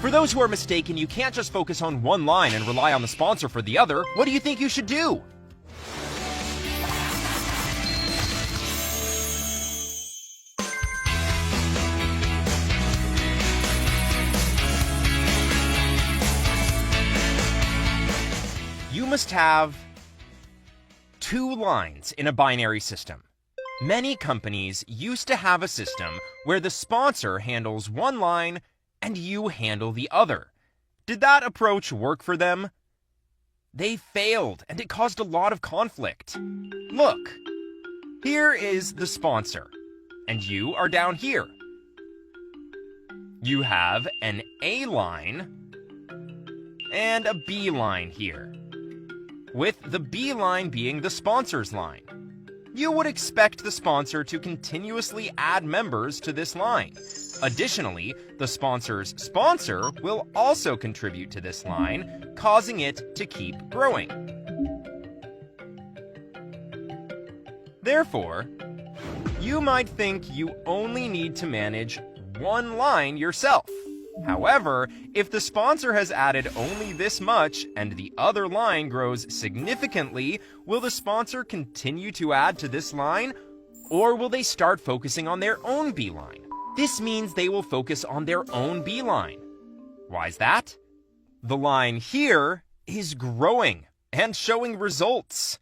For those who are mistaken, you can't just focus on one line and rely on the sponsor for the other. What do you think you should do? You must have 2 lines in a binary system. Many companies used to have a system where the sponsor handles one line and you handle the other. Did that approach work for them? They failed, and it caused a lot of conflict. Look, here is the sponsor, and you are down here. You have an A line and a B line here, with the B line being the sponsor's line. You would expect the sponsor to continuously add members to this line. Additionally, the sponsor's sponsor will also contribute to this line, causing it to keep growing. Therefore, you might think you only need to manage one line yourself. However, if the sponsor has added only this much and the other line grows significantly, will the sponsor continue to add to this line, or will they start focusing on their own B line? This means they will focus on their own B line. Why is that? The line here is growing and showing results,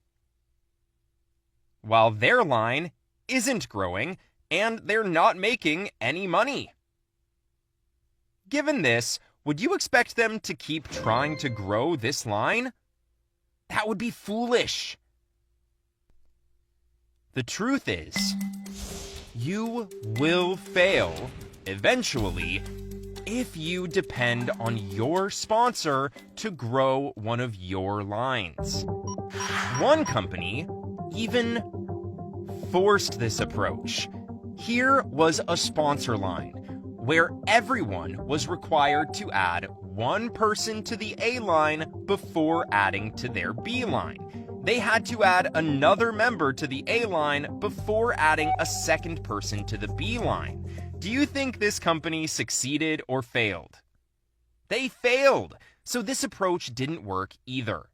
while their line isn't growing and they're not making any money. Given this, would you expect them to keep trying to grow this line? That would be foolish. The truth is, you will fail eventually if you depend on your sponsor to grow one of your lines. One company even forced this approach. Here was a sponsor line where everyone was required to add one person to the A line before adding to their B line. They had to add another member to the A line before adding a second person to the B line. Do you think this company succeeded or failed? They failed, so this approach didn't work either.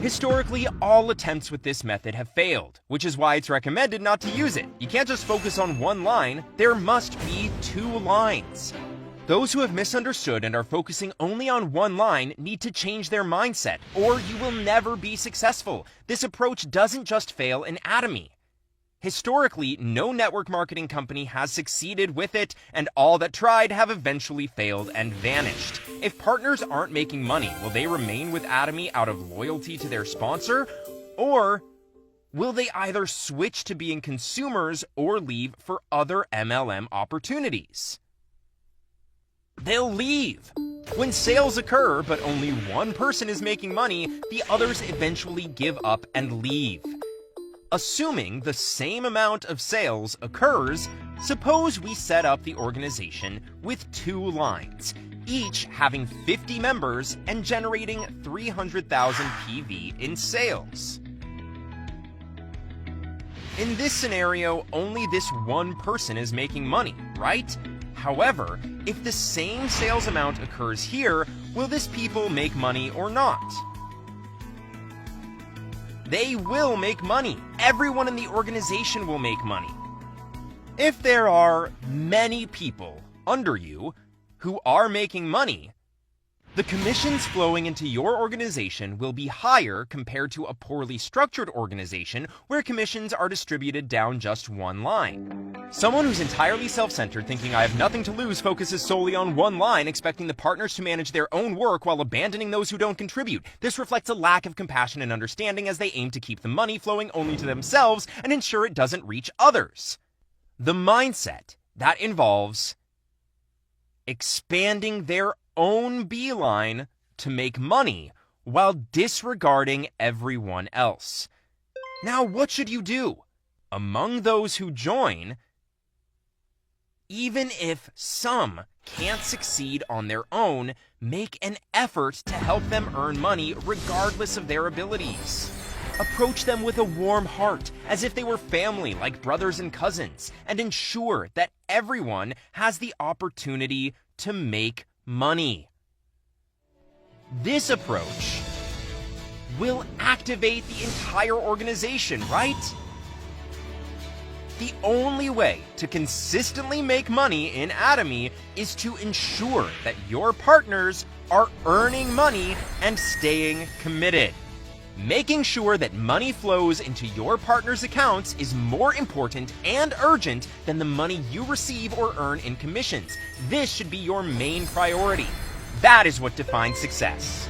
Historically, all attempts with this method have failed, which is why it's recommended not to use it. You can't just focus on one line, there must be 2 lines. Those who have misunderstood and are focusing only on one line need to change their mindset, or you will never be successful. This approach doesn't just fail in Atomy. Historically, no network marketing company has succeeded with it, and all that tried have eventually failed and vanished. If partners aren't making money, will they remain with Atomy out of loyalty to their sponsor? Or will they either switch to being consumers or leave for other MLM opportunities? They'll leave. When sales occur, but only one person is making money, the others eventually give up and leave. Assuming the same amount of sales occurs, suppose we set up the organization with 2 lines, each having 50 members and generating 300,000 PV in sales. In this scenario, only this one person is making money, right? However, if the same sales amount occurs here, will this people make money or not? They will make money. Everyone in the organization will make money. If there are many people under you who are making money, the commissions flowing into your organization will be higher compared to a poorly structured organization where commissions are distributed down just one line. Someone who's entirely self-centered, thinking I have nothing to lose, focuses solely on one line, expecting the partners to manage their own work while abandoning those who don't contribute. This reflects a lack of compassion and understanding as they aim to keep the money flowing only to themselves and ensure it doesn't reach others. The mindset that involves expanding their own beeline to make money while disregarding everyone else. Now, what should you do? Among those who join, even if some can't succeed on their own, make an effort to help them earn money regardless of their abilities. Approach them with a warm heart, as if they were family like brothers and cousins, and ensure that everyone has the opportunity to make money. This approach will activate the entire organization, right? The only way to consistently make money in Atomy is to ensure that your partners are earning money and staying committed. Making sure that money flows into your partner's accounts is more important and urgent than the money you receive or earn in commissions. This should be your main priority. That is what defines success.